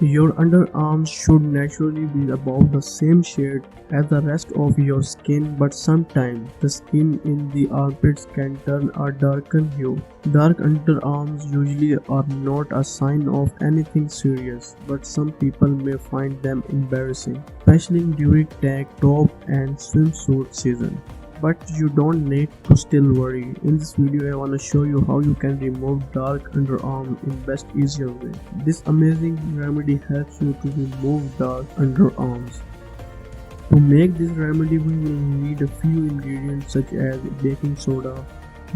Your underarms should naturally be about the same shade as the rest of your skin, but sometimes the skin in the armpits can turn a darker hue. Dark underarms usually are not a sign of anything serious, but some people may find them embarrassing, especially during tank top and swimsuit season. But you don't need to still worry. In this video I wanna show you how you can remove dark underarm in best easier way. This amazing remedy helps you to remove dark underarms. To make this remedy we will need a few ingredients such as baking soda.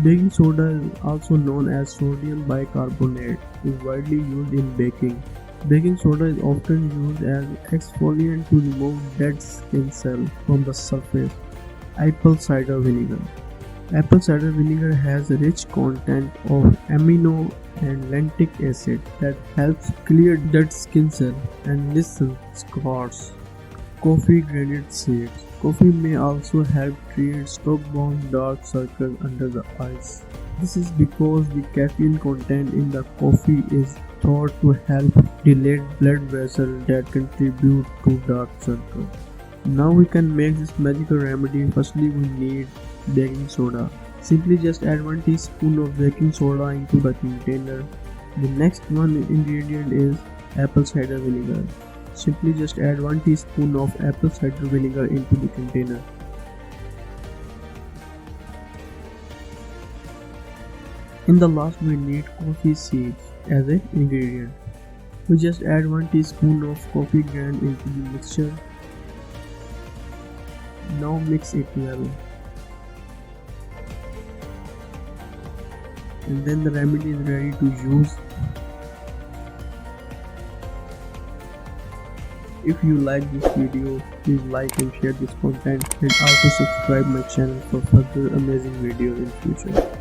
Baking soda is also known as sodium bicarbonate, is widely used in baking. Baking soda is often used as exfoliant to remove dead skin cells from the surface. Apple cider vinegar. Apple cider vinegar has a rich content of amino and lactic acid that helps clear dead skin cells and loosen scars. Coffee grounded seeds. Coffee may also help treat stubborn dark circles under the eyes. This is because the caffeine content in the coffee is thought to help dilate blood vessels that contribute to dark circles. Now we can make this magical remedy. Firstly we need baking soda. Simply just add 1 teaspoon of baking soda into the container. The next one ingredient is apple cider vinegar. Simply just add 1 teaspoon of apple cider vinegar into the container. In the last we need coffee seeds as an ingredient. We just add 1 teaspoon of coffee ground into the mixture. Now mix it well. And then the remedy is ready to use. If you like this video, please like and share this content and also subscribe my channel for further amazing videos in future.